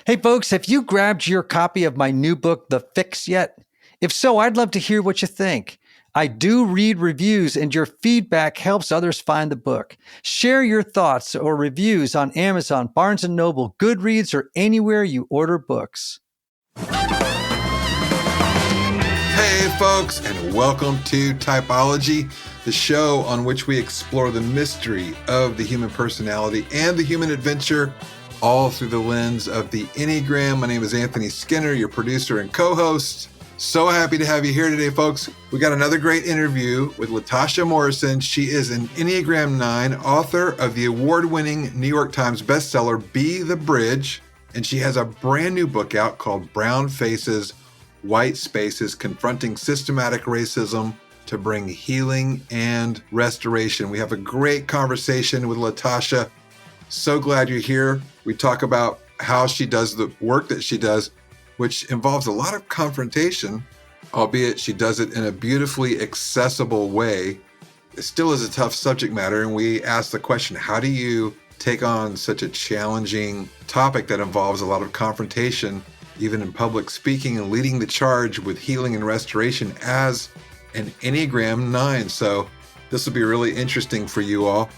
Hey, folks, have you grabbed your copy of my new book, The Fix, yet? If so, I'd love to hear what you think. I do read reviews, and your feedback helps others find the book. Share your thoughts or reviews on Amazon, Barnes & Noble, Goodreads, or anywhere you order books. Hey, folks, and welcome to Typology, the show on which we explore the mystery of the human personality and the human adventure, all through the lens of the Enneagram. My name is Anthony Skinner, your producer and co-host. So happy to have you here today, folks. We got another great interview with LaTasha Morrison. She is an Enneagram 9, author of the award-winning New York Times bestseller, Be the Bridge, and she has a brand new book out called Brown Faces, White Spaces, Confronting Systematic Racism to Bring Healing and Restoration. We have a great conversation with LaTasha. So glad you're here. We talk about how she does the work that she does, which involves a lot of confrontation, albeit she does it in a beautifully accessible way. It still is a tough subject matter, and we ask the question, how do you take on such a challenging topic that involves a lot of confrontation, even in public speaking, and leading the charge with healing and restoration as an Enneagram 9? So this will be really interesting for you all.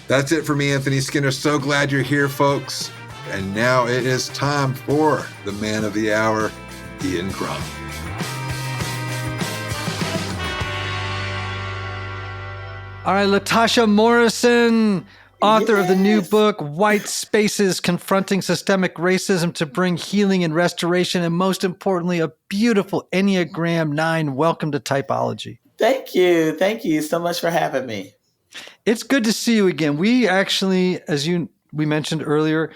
That's it for me, Anthony Skinner. So glad you're here, folks. And now it is time for the man of the hour, Ian Crum. All right, LaTasha Morrison, author of the new book, White Spaces, Confronting Systemic Racism to Bring Healing and Restoration, and most importantly, a beautiful Enneagram 9. Welcome to Typology. Thank you. Thank you so much for having me. It's good to see you again. We actually, we mentioned earlier,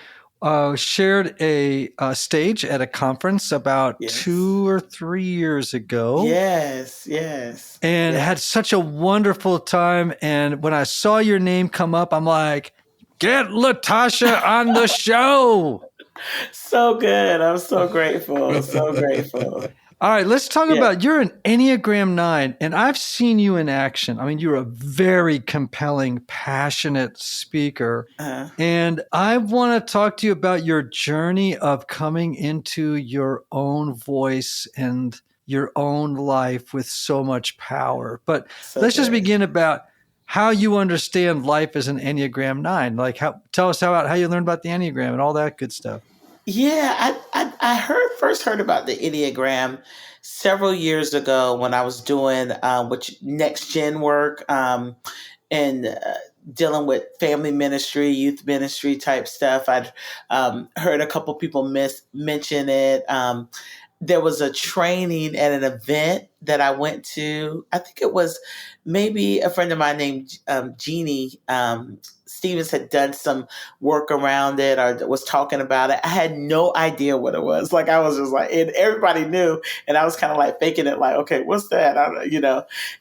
shared a stage at a conference about 2 or 3 years ago. Yes. And had such a wonderful time. And when I saw your name come up, I'm like, get LaTasha on the show. So good. I'm so grateful. So grateful. All right, let's talk about, you're an Enneagram 9, and I've seen you in action. I mean, you're a very compelling, passionate speaker. And I want to talk to you about your journey of coming into your own voice and your own life with so much power. But let's just begin about how you understand life as an Enneagram 9. Like, tell us about how you learned about the Enneagram and all that good stuff. Yeah, I first heard about the Enneagram several years ago when I was doing next gen work and dealing with family ministry, youth ministry type stuff. I'd heard a couple people mention it. There was a training at an event that I went to. I think it was maybe a friend of mine named Jeannie Stevens had done some work around it or was talking about it. I had no idea what it was. Like, I was just like, and everybody knew. And I was kind of like faking it, like, okay, what's that?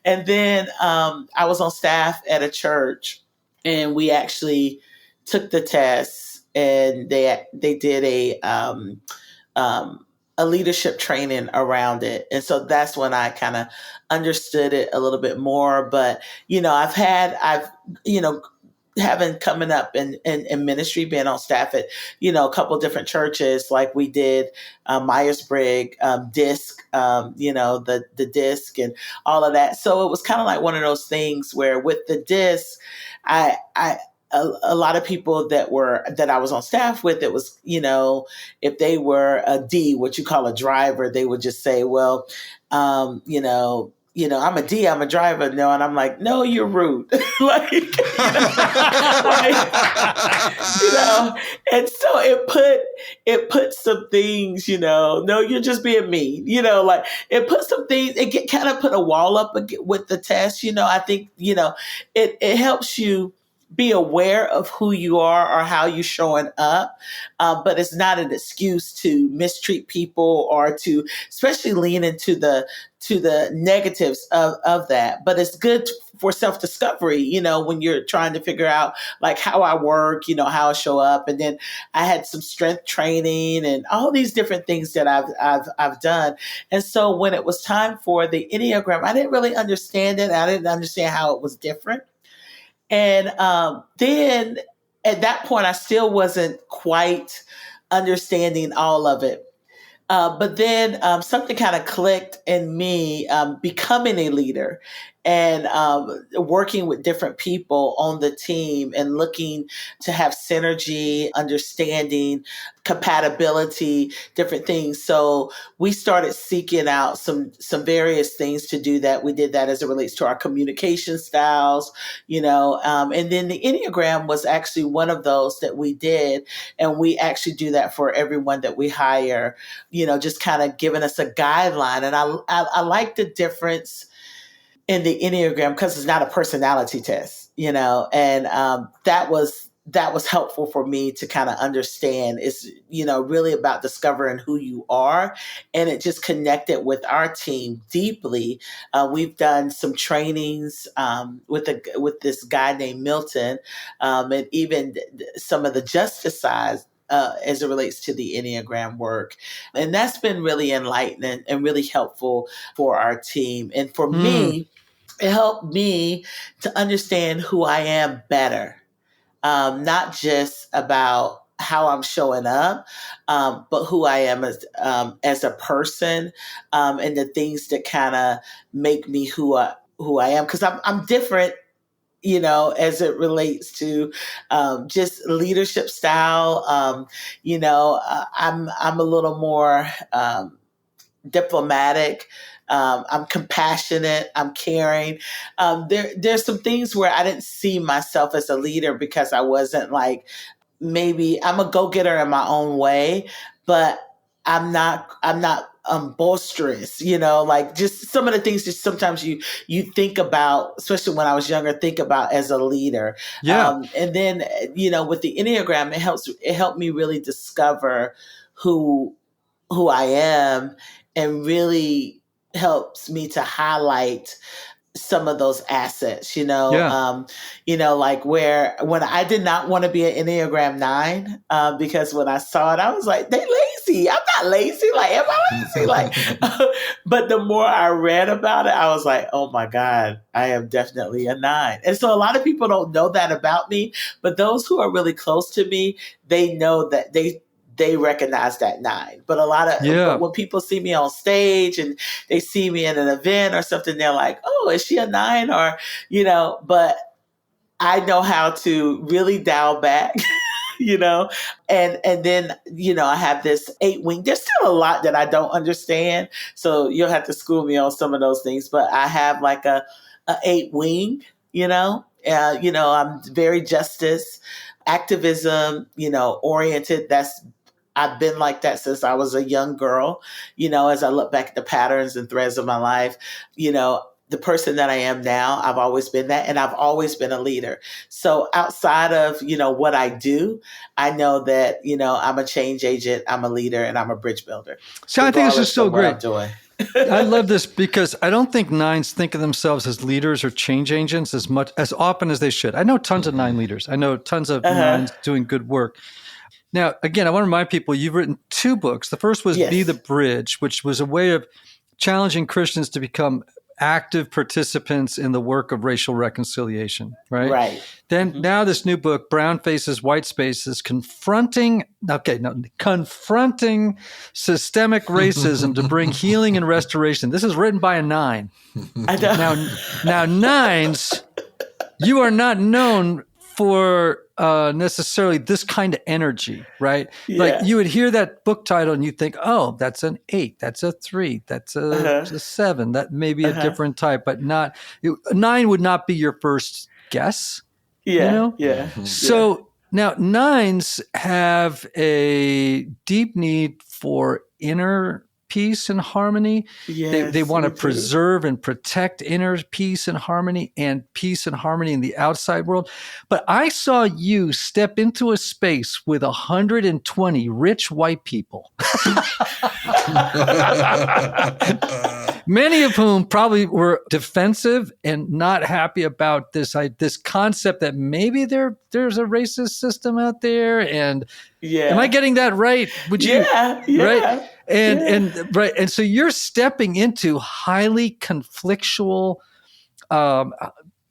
And then I was on staff at a church, and we actually took the test, and they did a leadership training around it. And so that's when I kind of understood it a little bit more. But, having coming up in ministry, being on staff at, a couple different churches, like we did Myers-Briggs, DISC, the DISC and all of that. So it was kind of like one of those things where with the DISC, a lot of people that I was on staff with, it was, if they were a D, what you call a driver, they would just say, well, I'm a D, I'm a driver. No, and I'm like, no, you're rude. And so it put some things, no, you're just being mean, it put some things, it kind of put a wall up with the test. I think, it helps you be aware of who you are or how you're showing up. But it's not an excuse to mistreat people or to especially lean into the negatives of that. But it's good for self-discovery, when you're trying to figure out like how I work, how I show up. And then I had some strength training and all these different things that I've done. And so when it was time for the Enneagram, I didn't really understand it. I didn't understand how it was different. And then at that point, I still wasn't quite understanding all of it. But then something kind of clicked in me, becoming a leader and working with different people on the team and looking to have synergy, understanding, compatibility, different things. So we started seeking out some various things to do that. We did that as it relates to our communication styles, and then the Enneagram was actually one of those that we did. And we actually do that for everyone that we hire, just kind of giving us a guideline. And I like the difference in the Enneagram because it's not a personality test, and that was helpful for me to kind of understand. It's, really about discovering who you are, and it just connected with our team deeply. We've done some trainings with this guy named Milton, and even some of the justice sides as it relates to the Enneagram work. And that's been really enlightening and really helpful for our team. And for me, it helped me to understand who I am better, not just about how I'm showing up, but who I am as a person, and the things that kind of make me who I am. Because I'm different, as it relates to just leadership style. I'm a little more diplomatic. I'm compassionate. I'm caring. There's some things where I didn't see myself as a leader because I wasn't like, maybe I'm a go-getter in my own way, but I'm not boisterous, like just some of the things that sometimes you think about, especially when I was younger, think about as a leader. Yeah. And then, with the Enneagram, it helped me really discover who I am, and really helps me to highlight some of those assets, Yeah. Like when I did not want to be an Enneagram 9, because when I saw it, I was like, they lazy. I'm not lazy. Like, am I lazy? Like, but the more I read about it, I was like, oh my God, I am definitely a 9. And so a lot of people don't know that about me, but those who are really close to me, they know that they recognize that 9. But but when people see me on stage and they see me in an event or something, they're like, oh, is she a 9? Or, but I know how to really dial back, and then, I have this 8 wing. There's still a lot that I don't understand. So you'll have to school me on some of those things, but I have like a 8 wing, I'm very justice, activism, oriented. I've been like that since I was a young girl. As I look back at the patterns and threads of my life, the person that I am now, I've always been that, and I've always been a leader. So outside of, what I do, I know that, I'm a change agent, I'm a leader, and I'm a bridge builder. So I think this is so great. I'm doing. I love this because I don't think 9s think of themselves as leaders or change agents as often as they should. I know tons of 9 leaders. I know tons of 9s doing good work. Now, again, I want to remind people you've written 2 books. The first was Be the Bridge, which was a way of challenging Christians to become active participants in the work of racial reconciliation, right? Right. Then now this new book, Brown Faces, White Spaces, Confronting Systemic Racism to Bring Healing and Restoration. This is written by a 9. I know. Now 9s, you are not known for necessarily this kind of energy, right? Yeah. Like you would hear that book title and you think, oh, that's an 8, that's a 3, that's a 7, that may be a different type, but not 9 would not be your first guess. Yeah. So now 9s have a deep need for inner peace and harmony. Yes, they want to preserve and protect inner peace and harmony in the outside world. But I saw you step into a space with 120 rich white people, many of whom probably were defensive and not happy about this concept that maybe there's a racist system out there. And am I getting that right? Would you? Right? And so you're stepping into highly conflictual,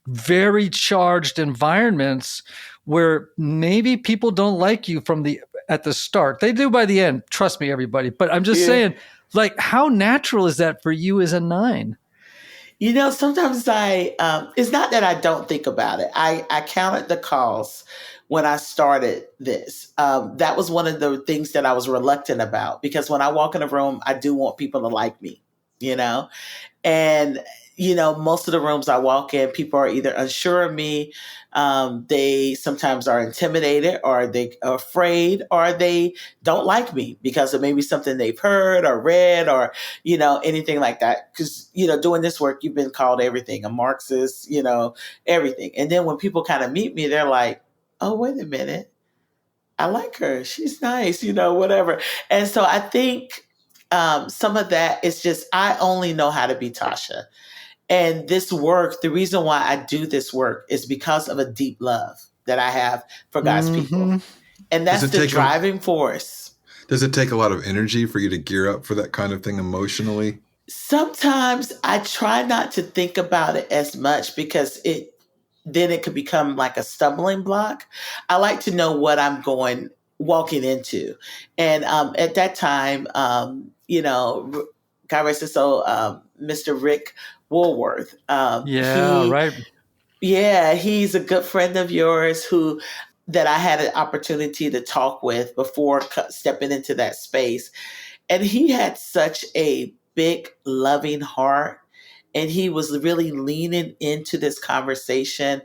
very charged environments where maybe people don't like you from the at the start. They do by the end. Trust me, everybody. But I'm just saying, like, how natural is that for you as a 9? Sometimes it's not that I don't think about it. I counted the calls when I started this. That was one of the things that I was reluctant about, because when I walk in a room, I do want people to like me, and most of the rooms I walk in, people are either unsure of me, they sometimes are intimidated, or they are afraid, or they don't like me because of maybe something they've heard or read, or anything like that. Because doing this work, you've been called everything, a Marxist, everything. And then when people kind of meet me, they're like, oh, wait a minute, I like her, she's nice, whatever. And so I think some of that is just, I only know how to be Tasha. And this work, the reason why I do this work is because of a deep love that I have for God's people. And that's the driving force. Does it take a lot of energy for you to gear up for that kind of thing emotionally? Sometimes I try not to think about it as much, because then it could become like a stumbling block. I like to know what I'm walking into. And at that time, God rest his soul, Mr. Rick Woolworth. Right. Yeah, he's a good friend of yours that I had an opportunity to talk with before stepping into that space. And he had such a big, loving heart. And he was really leaning into this conversation.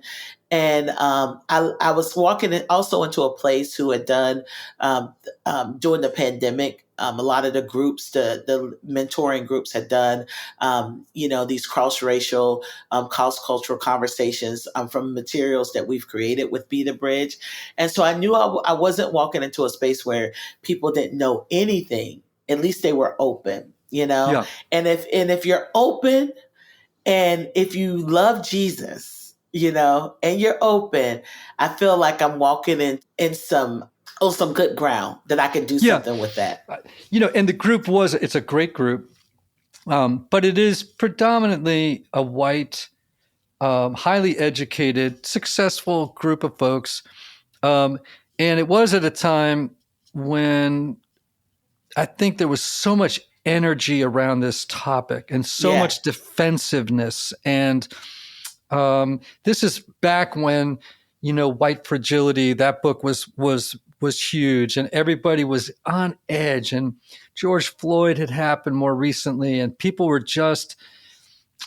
And I was walking also into a place who had done, during the pandemic, a lot of the groups, the mentoring groups had done, these cross-racial, cross-cultural conversations from materials that we've created with Be the Bridge. And so I knew I wasn't walking into a space where people didn't know anything. At least they were open, Yeah. And if you're open, and if you love Jesus, and you're open, I feel like I'm walking in some good ground that I can do something with that. And the group it's a great group, but it is predominantly a white, highly educated, successful group of folks. And it was at a time when I think there was so much energy around this topic and so much defensiveness. And this is back when, White Fragility, that book was huge, and everybody was on edge. And George Floyd had happened more recently, and people were just,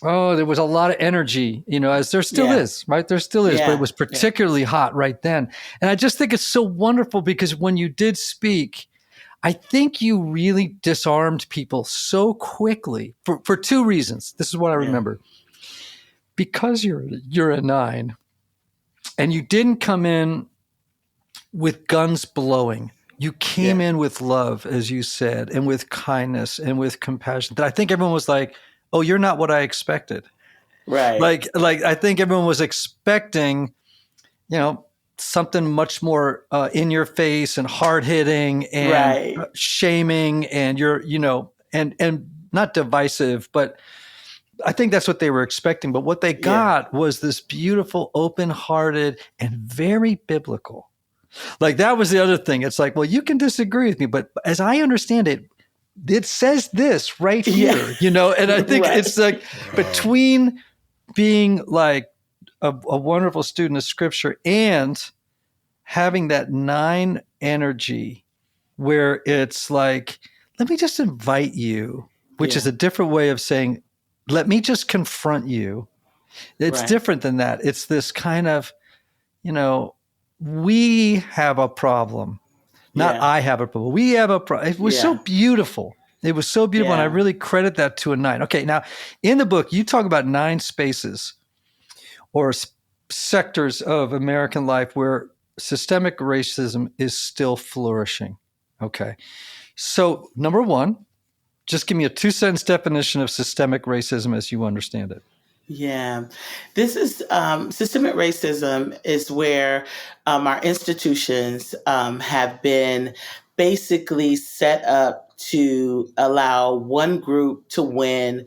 there was a lot of energy, as there still is, right? There still is, but it was particularly hot right then. And I just think it's so wonderful, because when you did speak, I think you really disarmed people so quickly for 2 reasons. This is what I remember. Because you're a 9, and you didn't come in with guns blowing. You came in with love, as you said, and with kindness and with compassion. That I think everyone was like, "Oh, you're not what I expected." Right. Like I think everyone was expecting, something much more in your face and hard hitting and shaming, and and not divisive, but I think that's what they were expecting. But what they got was this beautiful, open-hearted, and very biblical. Like, that was the other thing. It's like, well, you can disagree with me, but as I understand it, it says this right here, and I think it's like between being like a wonderful student of scripture and having that 9 energy, where it's like, let me just invite you, which is a different way of saying, let me just confront you. It's different than that. It's this kind of, we have a problem, not I have a problem. We have a problem. It was so beautiful. It was so beautiful. And I really credit that to a 9. Okay. Now in the book, you talk about 9 spaces or sectors of American life where systemic racism is still flourishing. Okay. So number 1, just give me a 2-sentence definition of systemic racism as you understand it. Yeah, this is systemic racism is where our institutions have been basically set up to allow one group to win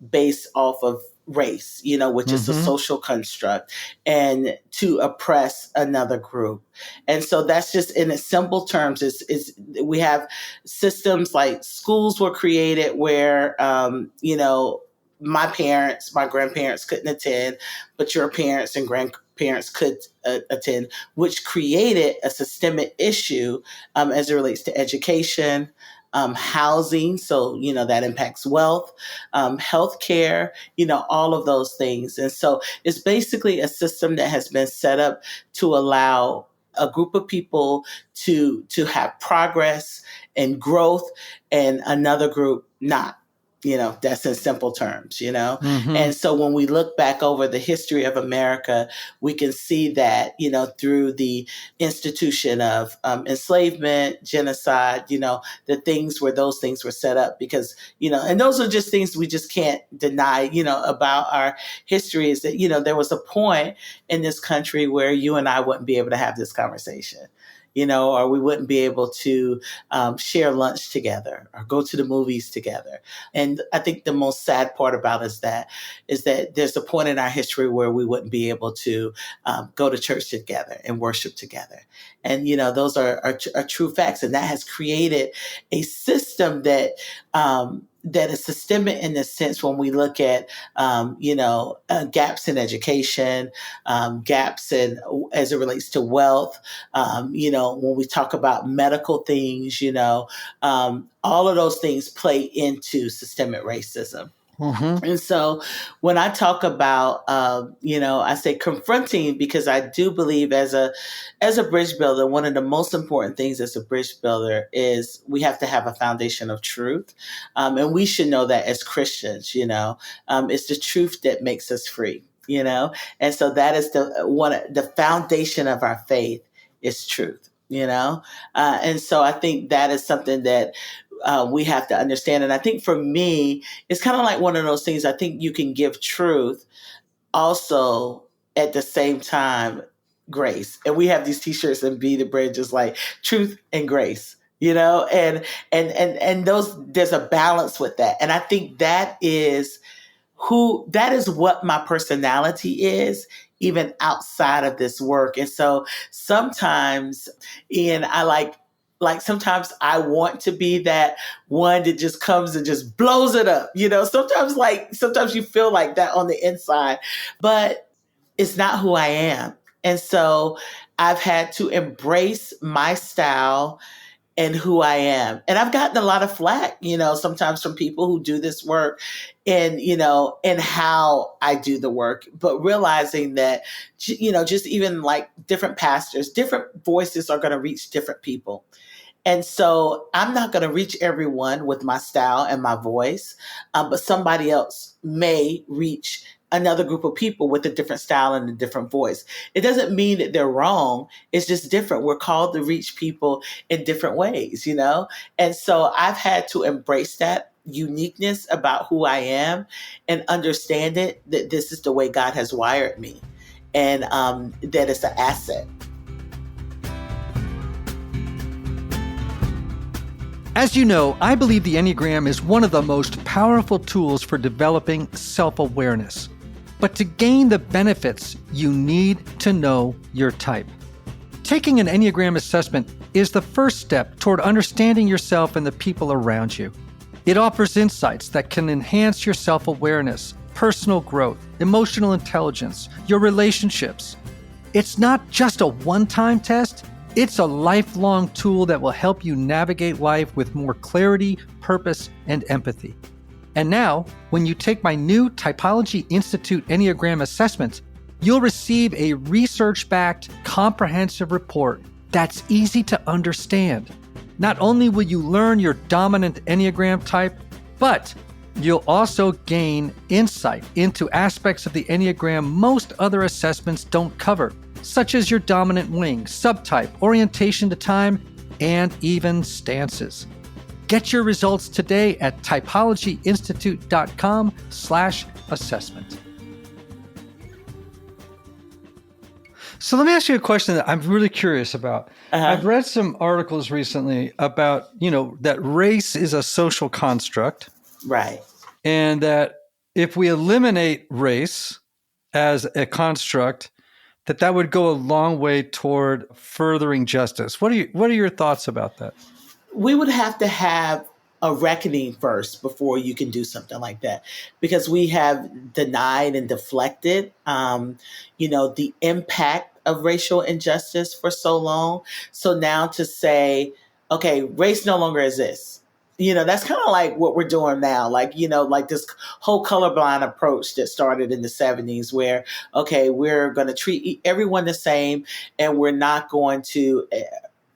based off of race, which is a social construct, and to oppress another group. And so that's just in its simple terms is we have systems like schools were created where, my parents, my grandparents couldn't attend, but your parents and grandparents could attend, which created a systemic issue as it relates to education, housing. So, that impacts wealth, healthcare, all of those things. And so it's basically a system that has been set up to allow a group of people to have progress and growth and another group not. That's in simple terms, And so when we look back over the history of America, we can see that, through the institution of enslavement, genocide, the things where those things were set up because, and those are just things we just can't deny, about our history is that, there was a point in this country where you and I wouldn't be able to have this conversation. Or we wouldn't be able to share lunch together or go to the movies together. And I think the most sad part about is that there's a point in our history where we wouldn't be able to go to church together and worship together. And, those are true facts. And that has created a system that is systemic in the sense when we look at, gaps in education, gaps in as it relates to wealth, when we talk about medical things, all of those things play into systemic racism. And so when I talk about, I say confronting because I do believe as a bridge builder, one of the most important things as a bridge builder is we have to have a foundation of truth. And we should know that as Christians, it's the truth that makes us free, and so that is the foundation of our faith is truth, and so I think that is something that we have to understand. And I think for me, it's kind of like one of those things. I think you can give truth also at the same time, grace. And we have these t-shirts and Be the Bridge is like truth and grace, and those, there's a balance with that. And I think that is what my personality is, even outside of this work. And so sometimes, Ian, I like sometimes I want to be that one that just comes and just blows it up. Sometimes you feel like that on the inside, but it's not who I am. And so I've had to embrace my style and who I am. And I've gotten a lot of flack, sometimes from people who do this work and how I do the work, but realizing that, just even like different pastors, different voices are going to reach different people. And so I'm not going to reach everyone with my style and my voice, but somebody else may reach another group of people with a different style and a different voice. It doesn't mean that they're wrong. It's just different. We're called to reach people in different ways, And so I've had to embrace that uniqueness about who I am and understand it, that this is the way God has wired me, and that it's an asset. As you know, I believe the Enneagram is one of the most powerful tools for developing self-awareness. But to gain the benefits, you need to know your type. Taking an Enneagram assessment is the first step toward understanding yourself and the people around you. It offers insights that can enhance your self-awareness, personal growth, emotional intelligence, your relationships. It's not just a one-time test. It's a lifelong tool that will help you navigate life with more clarity, purpose, and empathy. And now, when you take my new Typology Institute Enneagram assessment, you'll receive a research-backed, comprehensive report that's easy to understand. Not only will you learn your dominant Enneagram type, but you'll also gain insight into aspects of the Enneagram most other assessments don't cover, such as your dominant wing, subtype, orientation to time, and even stances. Get your results today at typologyinstitute.com/assessment. So let me ask you a question that I'm really curious about. I've read some articles recently about, that race is a social construct. Right. And that if we eliminate race as a construct, that would go a long way toward furthering justice. What are your thoughts about that? We would have to have a reckoning first before you can do something like that, because we have denied and deflected, the impact of racial injustice for so long. So now to say, okay, race no longer exists. That's kind of like what we're doing now. Like this whole colorblind approach that started in the 70s where, okay, we're going to treat everyone the same and we're not going to,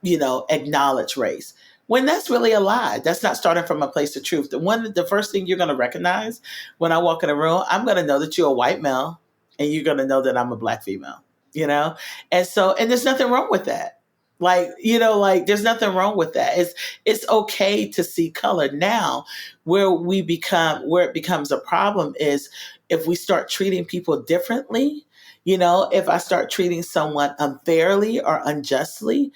acknowledge race, when that's really a lie. That's not starting from a place of truth. The first thing you're going to recognize when I walk in a room, I'm going to know that you're a white male and you're going to know that I'm a black female, and there's nothing wrong with that. There's nothing wrong with that. It's okay to see color. Now, where it becomes a problem is if we start treating people differently. If I start treating someone unfairly or unjustly,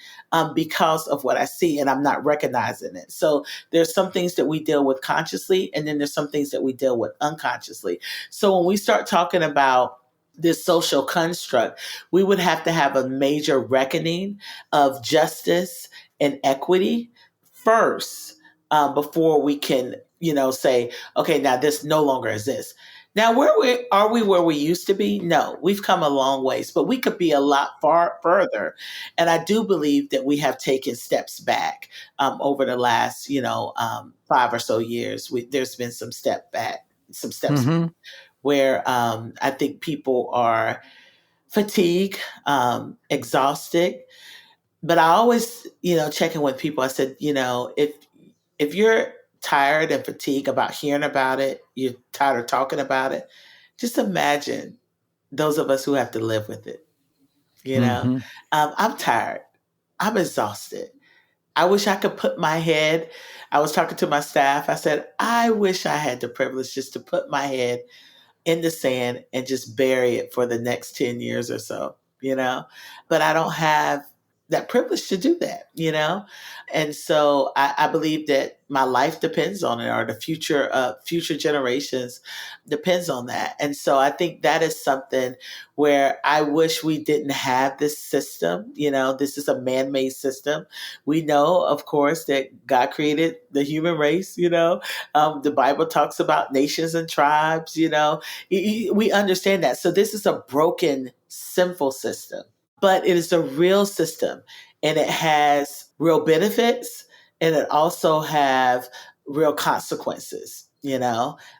because of what I see and I'm not recognizing it. So there's some things that we deal with consciously, and then there's some things that we deal with unconsciously. So when we start talking about this social construct, we would have to have a major reckoning of justice and equity first, before we can, say, okay, now this no longer exists. Now, are we where we used to be? No, we've come a long ways, but we could be a lot far further. And I do believe that we have taken steps back, over the last, 5 or so years. There's been some steps where, I think people are fatigued, exhausted. But I always, check in with people. I said, if you're tired and fatigued about hearing about it, you're tired of talking about it, just imagine those of us who have to live with it. I'm tired. I'm exhausted. I wish I could put my head. I was talking to my staff. I said, I wish I had the privilege just to put my head in the sand and just bury it for the next 10 years or so, but I don't have that privilege to do that. And so I believe that my life depends on it, or the future generations depends on that. And so I think that is something where I wish we didn't have this system. This is a man-made system. We know, of course, that God created the human race. The Bible talks about nations and tribes. We understand that. So this is a broken, sinful system, but it is a real system, and it has real benefits, and it also have real consequences,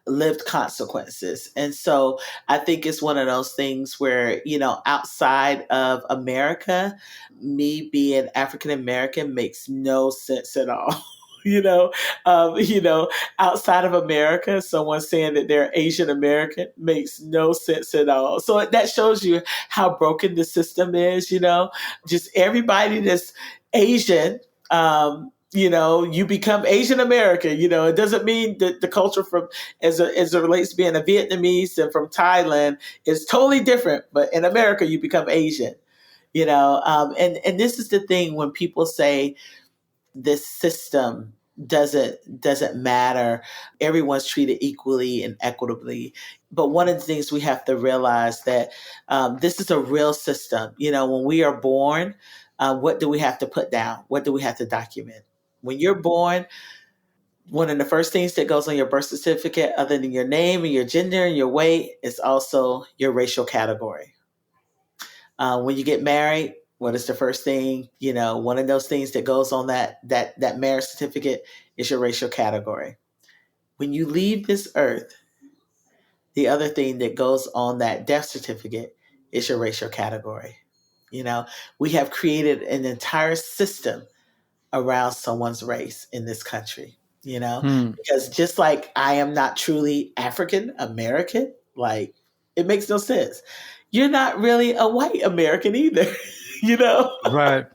lived consequences. And so I think it's one of those things where, outside of America, me being African American makes no sense at all. you know, outside of America, someone saying that they're Asian American makes no sense at all. So that shows you how broken the system is, just everybody that's Asian, you become Asian American. It doesn't mean that the culture from as it relates to being a Vietnamese and from Thailand is totally different. But in America, you become Asian. And this is the thing when people say this system doesn't matter. Everyone's treated equally and equitably. But one of the things we have to realize that this is a real system. When we are born, what do we have to put down? What do we have to document? When you're born, one of the first things that goes on your birth certificate, other than your name and your gender and your weight, is also your racial category. When you get married, what is the first thing? One of those things that goes on that marriage certificate is your racial category. When you leave this earth, the other thing that goes on that death certificate is your racial category. We have created an entire system around someone's race in this country, because just like I am not truly African American, like it makes no sense. You're not really a white American either, Right.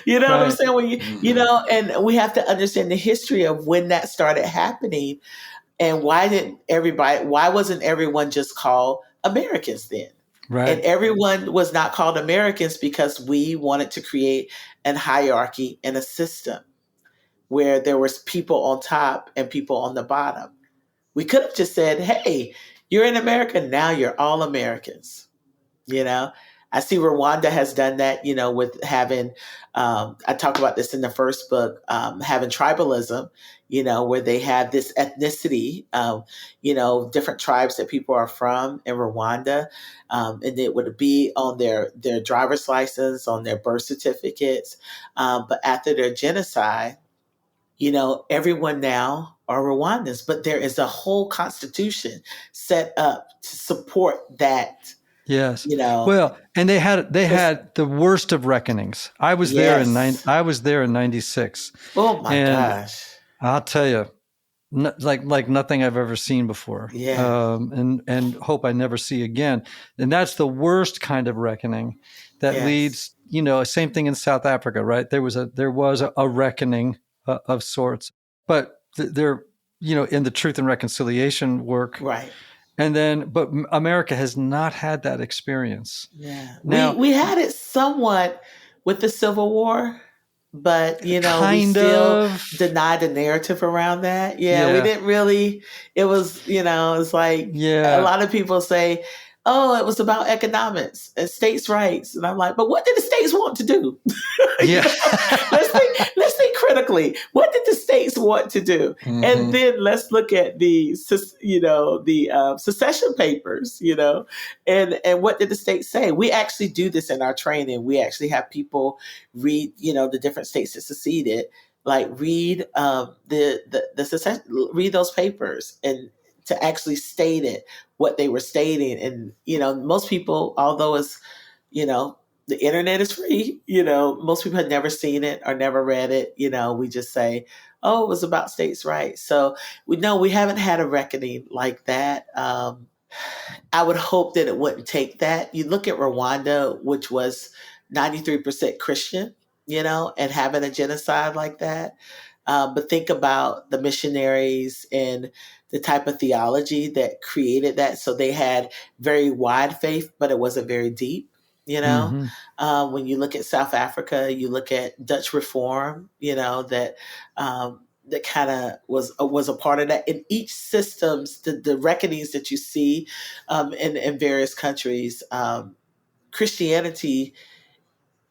What I'm saying? When and we have to understand the history of when that started happening, and why wasn't everyone just called Americans then? Right. And everyone was not called Americans because we wanted to create an hierarchy and a system where there was people on top and people on the bottom. We could have just said, hey, You're in America, now you're all Americans. You know, I see Rwanda has done that, with having, I talk about this in the first book, having tribalism, where they have this ethnicity, different tribes that people are from in Rwanda. And it would be on their driver's license, on their birth certificates. But after their genocide, everyone now are Rwandans, but there is a whole constitution set up to support that. Yes. Well, and they had the worst of reckonings. I was there in Yes. '96. Oh my And gosh. I'll tell you, like nothing I've ever seen before. Yeah. And hope I never see again. And that's the worst kind of reckoning that Yes. leads, same thing in South Africa, right? There was a reckoning of sorts, but they're, in the truth and reconciliation work. Right. And then, but America has not had that experience. Yeah. Now, We had it somewhat with the Civil War, but we kind still of denied the narrative around that. Yeah, we didn't really. It was, it's like a lot of people say, "Oh, it was about economics and states' rights," and I'm like, "But what did the states want to do?" Yeah. Let's think critically. What did the states want to do? Mm-hmm. And then let's look at the secession papers, and what did the states say? We actually do this in our training. We actually have people read, the different states that seceded, like read the secession, read those papers and to actually state it, what they were stating. And, most people, although it's, the internet is free, most people had never seen it or never read it. We just say, oh, it was about states' rights. So we haven't had a reckoning like that. I would hope that it wouldn't take that. You look at Rwanda, which was 93% Christian, and having a genocide like that. But think about the missionaries and the type of theology that created that. So they had very wide faith, but it wasn't very deep. When you look at South Africa, you look at Dutch Reform, that that kind of was a part of that. In each systems, the reckonings that you see in various countries, Christianity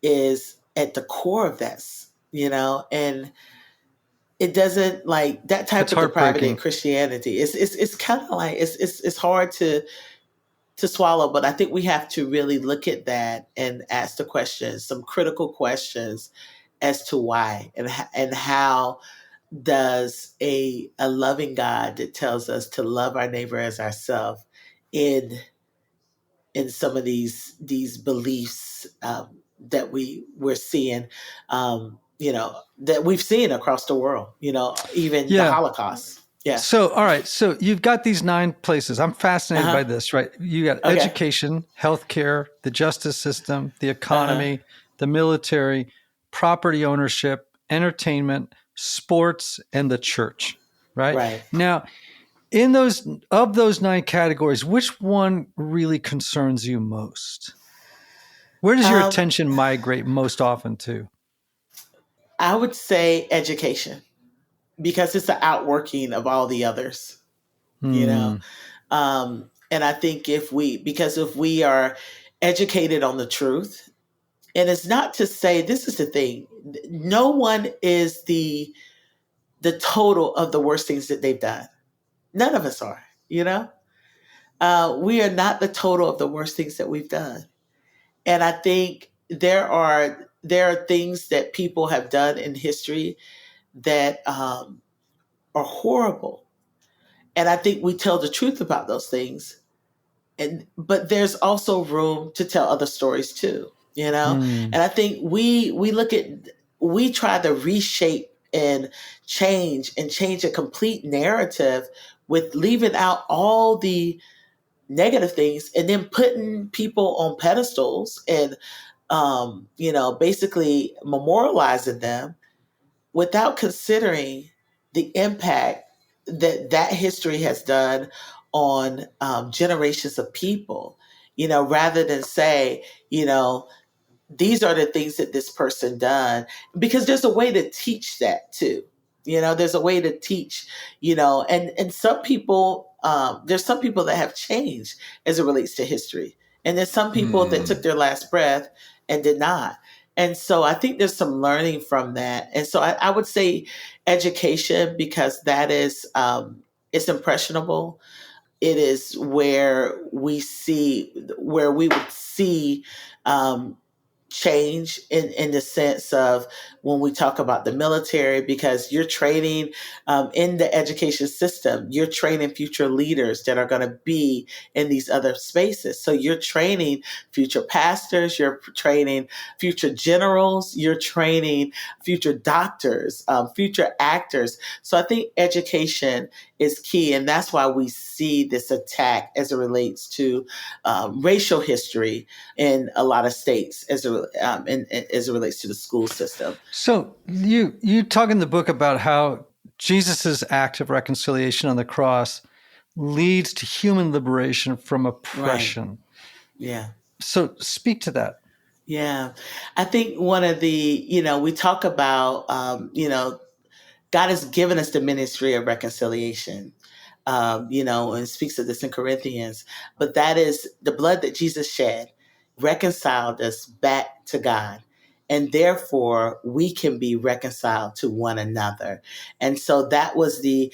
is at the core of this, and it doesn't like that type It's of depravity in heartbreaking. Christianity. It's kind of like it's hard to swallow, but I think we have to really look at that and ask the questions, some critical questions as to why and how does a loving God that tells us to love our neighbor as ourselves in some of these beliefs that we're seeing, that we've seen across the world, even the Holocaust. Yeah. So, all right. So you've got these 9 places. I'm fascinated by this, right? You got education, healthcare, the justice system, the economy, the military, property ownership, entertainment, sports, and the church, right? Right. Now, in those 9 categories, which one really concerns you most? Where does your attention migrate most often to? I would say education, because it's the outworking of all the others, and I think if we are educated on the truth, and it's not to say, this is the thing, no one is the total of the worst things that they've done. None of us are, we are not the total of the worst things that we've done. And I think there are things that people have done in history that are horrible. And I think we tell the truth about those things. But there's also room to tell other stories too, And I think we try to reshape and change a complete narrative with leaving out all the negative things and then putting people on pedestals and basically memorializing them without considering the impact that history has done on generations of people, rather than say, these are the things that this person done, because there's a way to teach that too. There's a way to teach, and some people, there's some people that have changed as it relates to history. And there's some people that took their last breath and did not. And so I think there's some learning from that. And so I would say education, because that is, it's impressionable. It is where we would see, um, change in the sense of when we talk about the military, because you're training, in the education system, you're training future leaders that are going to be in these other spaces. So you're training future pastors, you're training future generals, you're training future doctors, future actors. So I think education is key. And that's why we see this attack as it relates to, racial history in a lot of states as it relates to the school system. So you talk in the book about how Jesus's act of reconciliation on the cross leads to human liberation from oppression. Right. Yeah. So speak to that. Yeah. I think one of we talk about, God has given us the ministry of reconciliation. And speaks of this in Corinthians, but that is the blood that Jesus shed reconciled us back to God. And therefore we can be reconciled to one another. And so that was the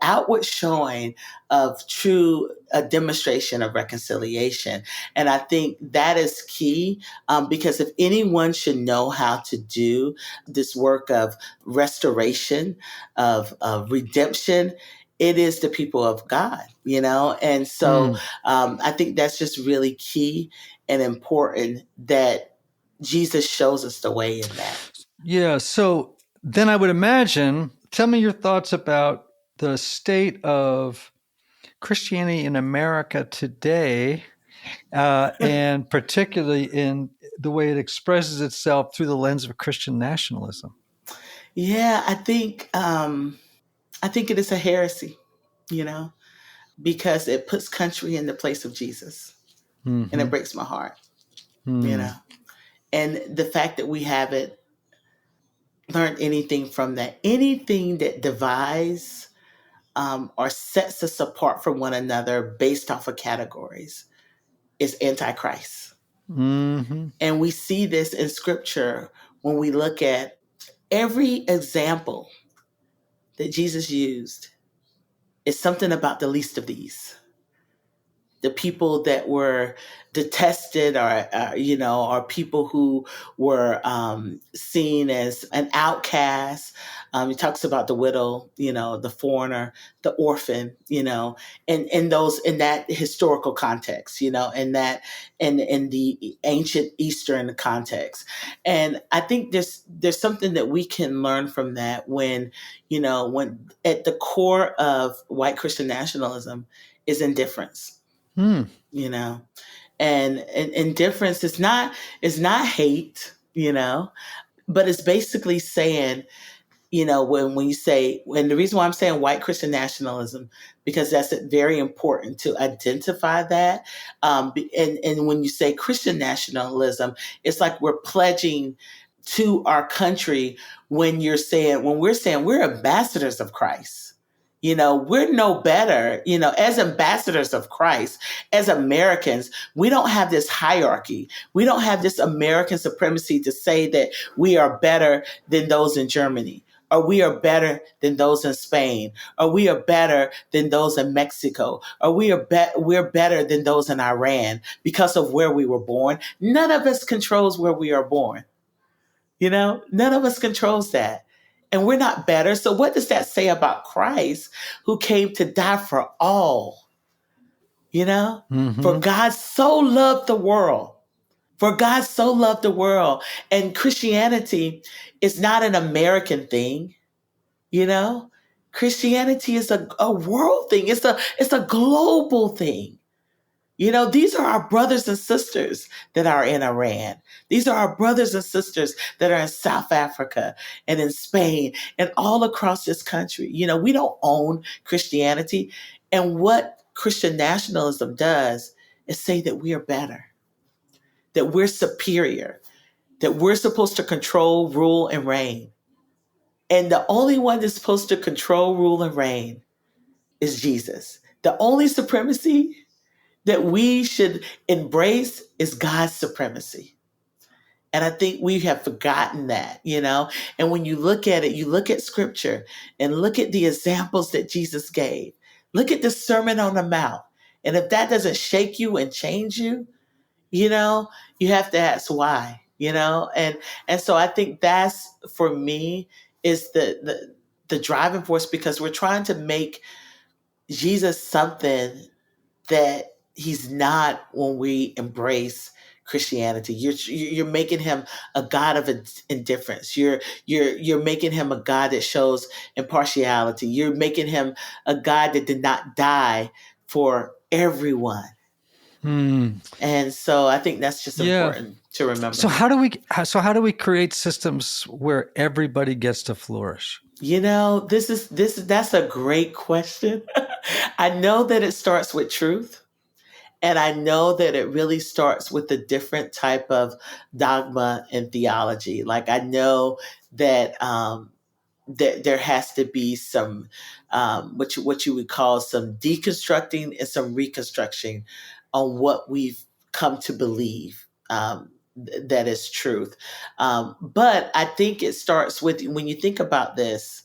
outward showing of true a demonstration of reconciliation. And I think that is key, because if anyone should know how to do this work of restoration, of redemption, it is the people of God, And so I think that's just really key and important that Jesus shows us the way in that. Yeah. So then I would imagine, tell me your thoughts about the state of Christianity in America today, and particularly in the way it expresses itself through the lens of Christian nationalism. Yeah, I think it is a heresy, because it puts country in the place of Jesus, and it breaks my heart, and the fact that we haven't learned anything from that, anything that divides, or sets us apart from one another based off of categories is antichrist. And we see this in scripture when we look at every example that Jesus used. It's something about the least of these. The people that were detested, or people who were, seen as an outcast. He talks about the widow, the foreigner, the orphan, in that historical context, in that in the ancient Eastern context. And I think there's something that we can learn from that when at the core of white Christian nationalism is indifference. And indifference is not hate, but it's basically saying, when you say, and the reason why I'm saying white Christian nationalism, because that's very important to identify that. And when you say Christian nationalism, it's like we're pledging to our country when we're saying we're ambassadors of Christ. We're no better, as ambassadors of Christ, as Americans. We don't have this hierarchy. We don't have this American supremacy to say that we are better than those in Germany, or we are better than those in Spain, or we are better than those in Mexico, or we're better than those in Iran because of where we were born. None of us controls where we are born. None of us controls that. And we're not better. So what does that say about Christ, who came to die for all? For God so loved the world. For God so loved the world. And Christianity is not an American thing. Christianity is a world thing. It's a global thing. These are our brothers and sisters that are in Iran. These are our brothers and sisters that are in South Africa and in Spain and all across this country. We don't own Christianity. And what Christian nationalism does is say that we are better, that we're superior, that we're supposed to control, rule, and reign. And the only one that's supposed to control, rule, and reign is Jesus. The only supremacy that we should embrace is God's supremacy. And I think we have forgotten that, you know? And when you look at it, you look at scripture and look at the examples that Jesus gave. Look at the Sermon on the Mount. And if that doesn't shake you and change you, you know, you have to ask why, you know? And so I think that's, for me, is the driving force, because we're trying to make Jesus something that he's not when we embrace Christianity. You're making him a God of indifference. You're making him a God that shows impartiality. You're making him a God that did not die for everyone. And so I think that's just important to remember. So how do we create systems where everybody gets to flourish? You know, that's a great question. I know that it starts with truth. And I know that it really starts with a different type of dogma and theology. Like, I know that that there has to be some what you would call some deconstructing and some reconstruction on what we've come to believe that is truth. But I think it starts with, when you think about this,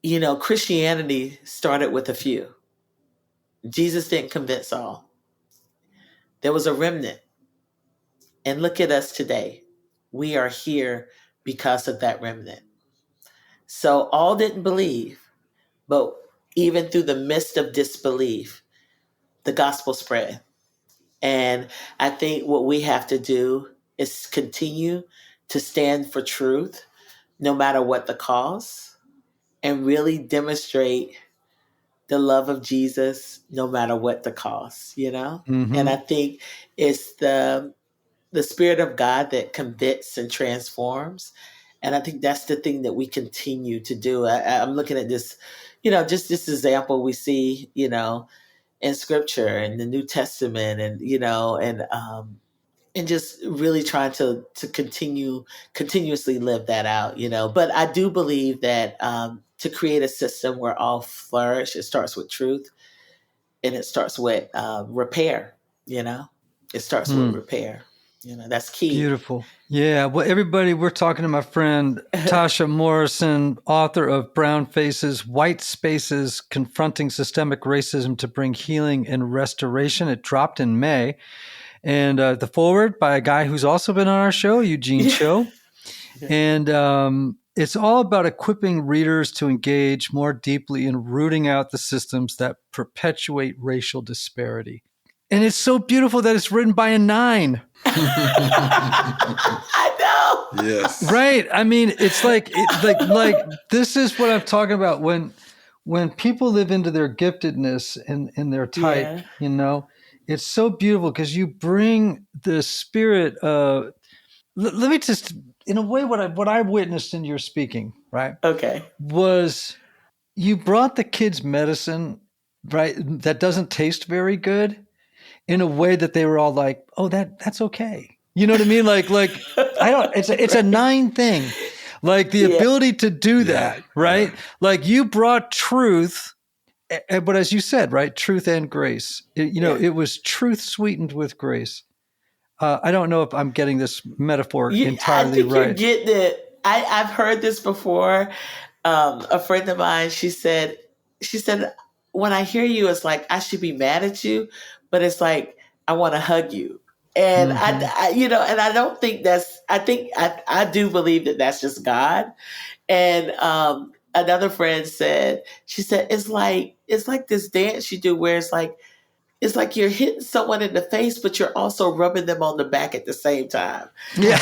you know, Christianity started with a few. Jesus didn't convince all. There was a remnant. And look at us today. We are here because of that remnant. So all didn't believe, but even through the midst of disbelief, the gospel spread. And I think what we have to do is continue to stand for truth, no matter what the cost, and really demonstrate the love of Jesus, no matter what the cost, you know? Mm-hmm. And I think it's the Spirit of God that convicts and transforms. And I think that's the thing that we continue to do. I'm looking at this, you know, just this example we see, you know, in scripture and the New Testament, and, you know, and just really trying to continuously live that out, you know. But I do believe that to create a system where all flourish, it starts with truth, and it starts with repair, you know. It starts with repair. You know, that's key. Beautiful. Yeah. Well, everybody, we're talking to my friend LaTasha Morrison, author of Brown Faces, White Spaces, Confronting Systemic Racism to Bring Healing and Restoration. It dropped in May. And the foreword by a guy who's also been on our show, Eugene Cho. And it's all about equipping readers to engage more deeply in rooting out the systems that perpetuate racial disparity. And it's so beautiful that it's written by a 9. I know. Yes. Right. I mean, it's like this is what I'm talking about when people live into their giftedness and their type, you know. It's so beautiful because you bring the spirit of. Let me just, in a way, what I witnessed in your speaking, right? Okay. Was you brought the kids medicine, right? That doesn't taste very good, in a way that they were all like, "Oh, that's okay." You know what I mean? Like I don't. It's a 9 thing, like the ability to do that, right? Like you brought truth. But as you said, right, truth and grace. It was truth sweetened with grace. I don't know if I'm getting this metaphor entirely I think right. you're getting it. I've heard this before. A friend of mine, she said, when I hear you, it's like I should be mad at you, but it's like I want to hug you. And I, you know, and I don't think that's. I think I do believe that that's just God. And another friend said, she said, it's like this dance you do where it's like you're hitting someone in the face, but you're also rubbing them on the back at the same time. Yeah.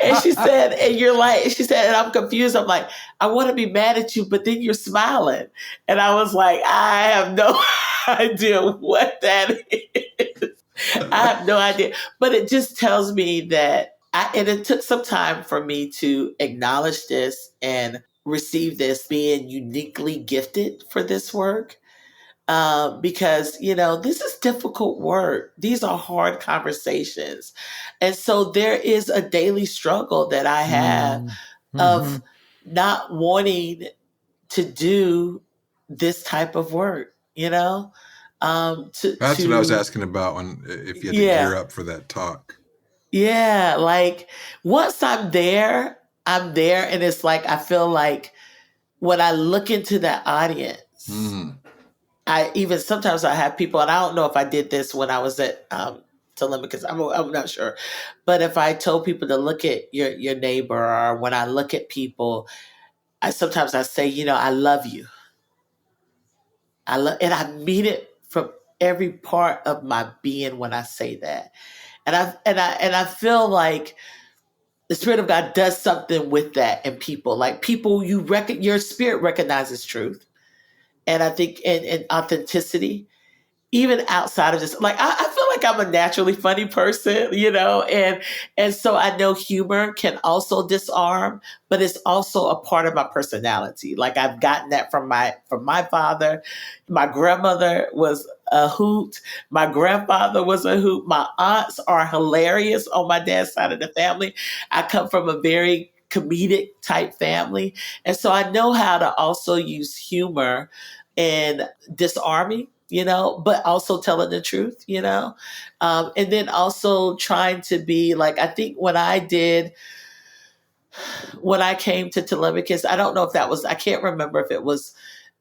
And she said, and you're like, she said, and I'm confused. I'm like, I want to be mad at you, but then you're smiling. And I was like, I have no idea what that is. I have no idea. But it just tells me that and it took some time for me to acknowledge this and receive this, being uniquely gifted for this work. because, this is difficult work. These are hard conversations. And so there is a daily struggle that I have of not wanting to do this type of work, That's what I was asking about if you had to gear up for that talk. Yeah. Like once I'm there, and it's like, I feel like when I look into that audience, sometimes I have people, and I don't know if I did this when I was at Telemachus, I'm not sure. But if I told people to look at your neighbor, or when I look at people, sometimes I say, I love you. And I mean it from every part of my being when I say that. And I feel like the Spirit of God does something with that in people. Like people, your spirit recognizes truth. And I think in authenticity, even outside of just like, I feel like I'm a naturally funny person, and so I know humor can also disarm, but it's also a part of my personality. Like I've gotten that from my father. My grandmother was a hoot. My grandfather was a hoot. My aunts are hilarious on my dad's side of the family. I come from a very comedic type family. And so I know how to also use humor and disarming, but also telling the truth, and then also trying to be like, I think when I came to Telemachus, I don't know if I can't remember if it was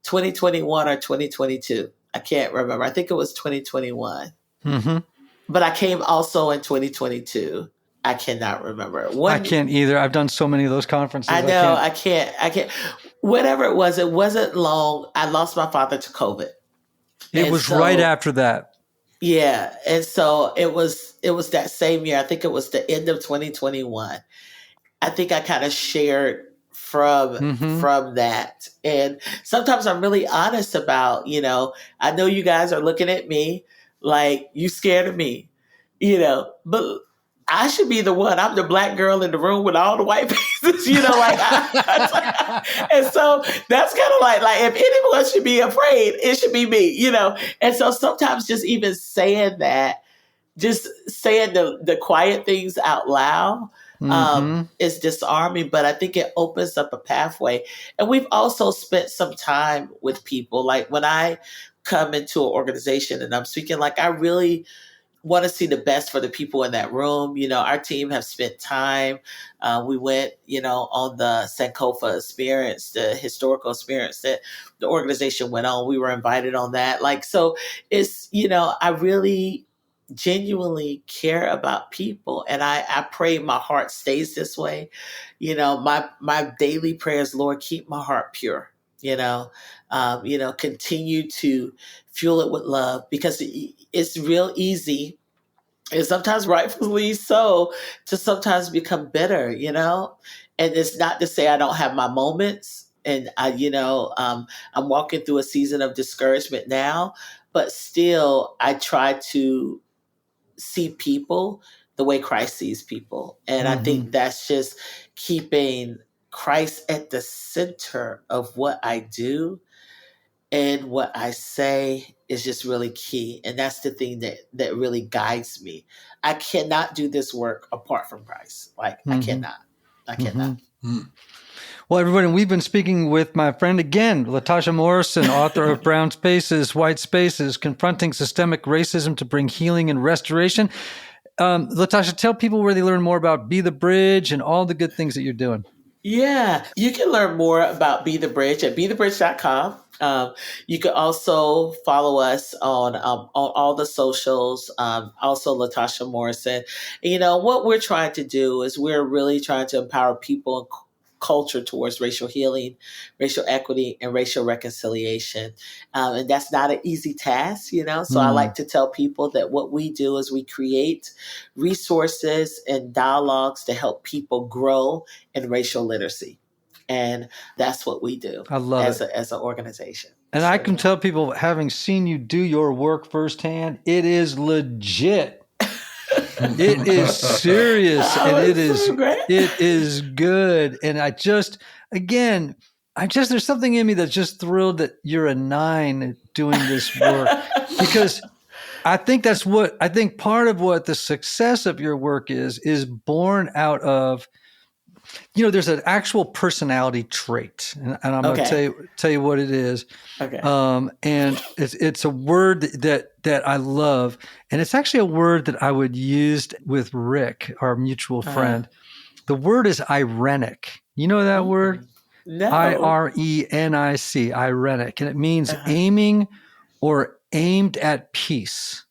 2021 or 2022. I can't remember. I think it was 2021. But I came also in 2022. I cannot remember. I can't either. I've done so many of those conferences. I know. I can't. Whatever it wasn't long. I lost my father to COVID. It was right after that. Yeah. And so it was that same year. I think it was the end of 2021. I think I kind of shared from that. And sometimes I'm really honest about, I know you guys are looking at me like you scared of me, but I should be the one. I'm the black girl in the room with all the white faces, and so that's kind of like if anyone should be afraid, it should be me, And so sometimes just even saying that, just saying the quiet things out loud is disarming, but I think it opens up a pathway. And we've also spent some time with people. Like when I come into an organization and I'm speaking, like I really want to see the best for the people in that room. Our team have spent time. We went, on the Sankofa experience, the historical experience that the organization went on. We were invited on that. Like, so it's, I really genuinely care about people. And I pray my heart stays this way. My daily prayers, Lord, keep my heart pure, continue to fuel it with love, because it's real easy, and sometimes rightfully so, to sometimes become bitter, and it's not to say I don't have my moments. And I'm walking through a season of discouragement now, but still I try to see people the way Christ sees people. And I think that's just keeping Christ at the center of what I do and what I say is just really key. And that's the thing that really guides me. I cannot do this work apart from Christ. Like I cannot. Well, everybody, we've been speaking with my friend again, LaTasha Morrison, author of Brown Spaces, White Spaces, Confronting Systemic Racism to Bring Healing and Restoration. LaTasha, tell people where they learn more about Be the Bridge and all the good things that you're doing. Yeah, you can learn more about Be the Bridge at bethebridge.com. You can also follow us on all the socials, also LaTasha Morrison. What we're trying to do is we're really trying to empower people and culture towards racial healing, racial equity, and racial reconciliation. And that's not an easy task, So I like to tell people that what we do is we create resources and dialogues to help people grow in racial literacy. And that's what we do as an organization. And so, I can tell people, having seen you do your work firsthand, it is legit. It is serious, and it is good. And I just, again, there's something in me that's just thrilled that you're a 9 doing this work, because I think part of what the success of your work is born out of, there's an actual personality trait, and I'm going Okay. to tell you what it is. Okay. And it's a word that I love, and it's actually a word that I would use with Rick, our mutual friend. The word is Irenic. You know that word? No. Irenic, Irenic, and it means aiming or aimed at peace.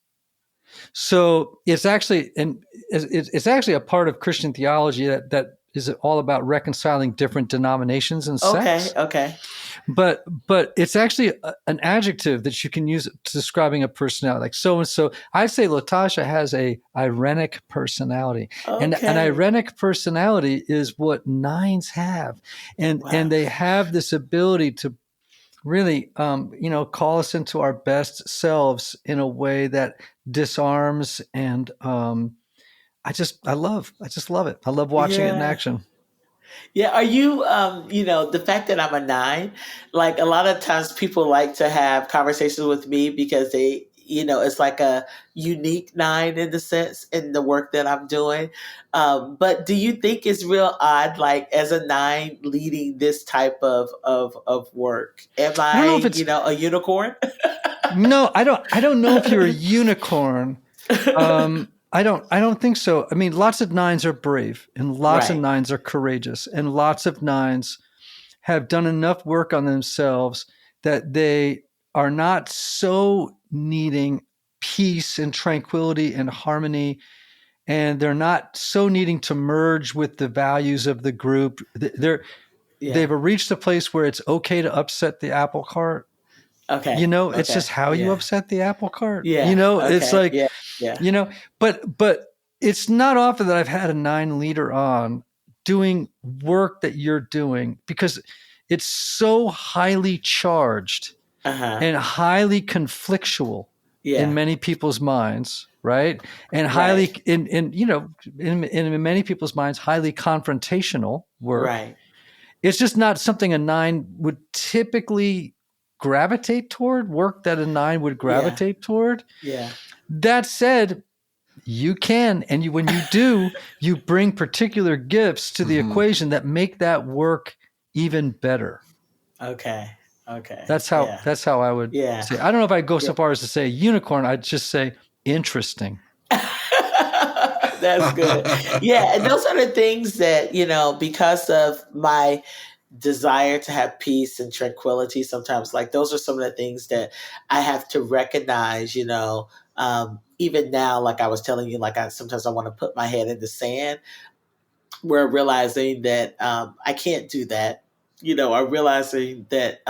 So it's actually a part of Christian theology that is all about reconciling different denominations and sects. Okay. But it's actually an adjective that you can use to describing a personality. Like so and so, I'd say LaTasha has a Irenic personality, and an Irenic personality is what 9s have, and they have this ability to really, call us into our best selves in a way that disarms, and I just love it. I love watching it in action. Yeah, are you, the fact that I'm a 9, like a lot of times people like to have conversations with me because they, it's like a unique 9 in the sense in the work that I'm doing. But do you think it's real odd, like as a 9 leading this type of work? Am I don't know I, if it's a unicorn? no, I don't know if you're a unicorn. I don't think so. I mean, lots of 9s are brave, and lots of 9s are courageous, and lots of 9s have done enough work on themselves that they are not so needing peace and tranquility and harmony, and they're not so needing to merge with the values of the group. They've reached a place where it's okay to upset the apple cart. Okay. It's just how you upset the apple cart. Yeah. It's like, Yeah. But it's not often that I've had a 9 leader on doing work that you're doing, because it's so highly charged and highly conflictual in many people's minds, right? And highly in many people's minds, highly confrontational work. Right. It's just not something a 9 would typically gravitate toward, work that a 9 would gravitate toward. Yeah. That said, you can, and when you do, you bring particular gifts to the equation that make that work even better. Okay. That's how I would say. I don't know if I'd go so far as to say unicorn. I'd just say interesting. That's good. Yeah, and those are the things that, because of my desire to have peace and tranquility, sometimes like those are some of the things that I have to recognize, even now, like I was telling you, like sometimes I want to put my head in the sand, where realizing that I can't do that. I'm realizing that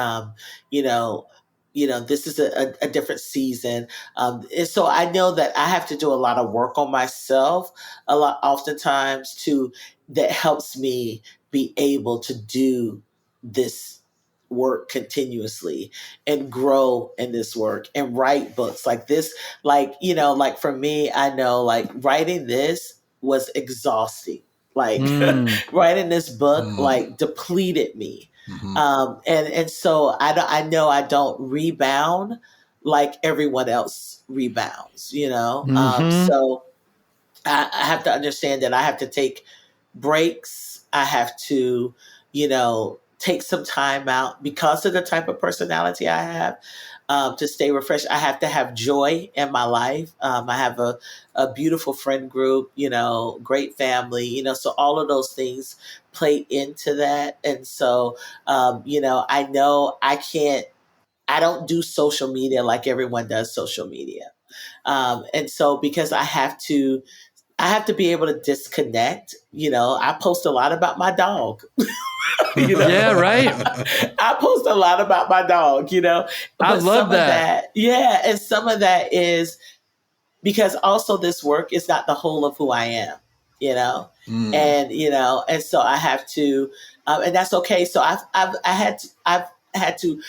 this is a different season, and so I know that I have to do a lot of work on myself, oftentimes too, that helps me be able to do this work continuously and grow in this work and write books like this. Like for me, I know like writing this was exhausting. Like writing this book like depleted me. And so I know I don't rebound like everyone else rebounds, so I have to understand that I have to take breaks. I have to, take some time out because of the type of personality I have, to stay refreshed. I have to have joy in my life. I have a beautiful friend group, great family, so all of those things play into that. And so, I know I don't do social media like everyone does social media. And so because I have to be able to disconnect. I post a lot about my dog. Yeah, right. I post a lot about my dog, but I love that. And some of that is because also this work is not the whole of who I am, and so I have to, and that's okay. So I've had to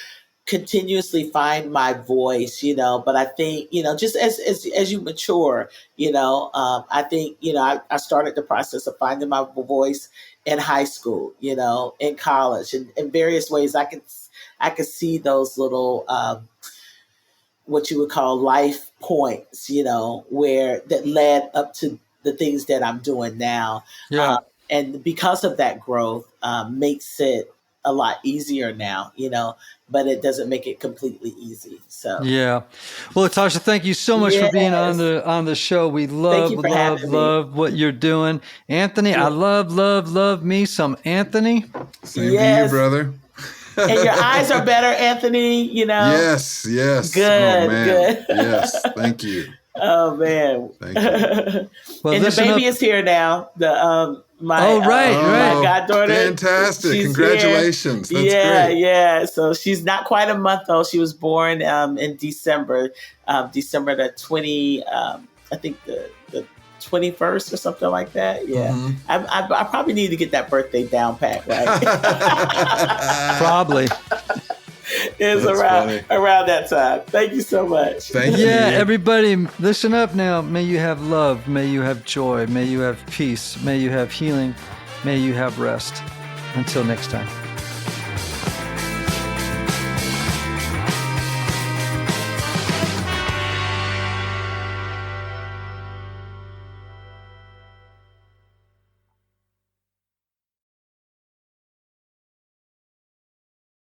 continuously find my voice, but I think, just as you mature, I think, I started the process of finding my voice in high school, in college, and in various ways. I could see those little what you would call life points, where that led up to the things that I'm doing now. Yeah. And because of that growth, makes it a lot easier now, but it doesn't make it completely easy. So yeah. Well, LaTasha, thank you so much for being on the show. We love what you're doing. Anthony, I love me some Anthony. Same to you, brother. And your eyes are better, Anthony, Yes. Good, good. Yes, thank you. Oh, man. Thank you. Well, and the baby is here now. My goddaughter. Fantastic. Congratulations. Here. That's great. Yeah. So she's not quite a month old. She was born in December, December the 20, I think the 21st or something like that. Yeah. Mm-hmm. I probably need to get that birthday down pat, right? Probably. It's around that time. Thank you so much. Thank you. Yeah, everybody, listen up now. May you have love. May you have joy. May you have peace. May you have healing. May you have rest. Until next time.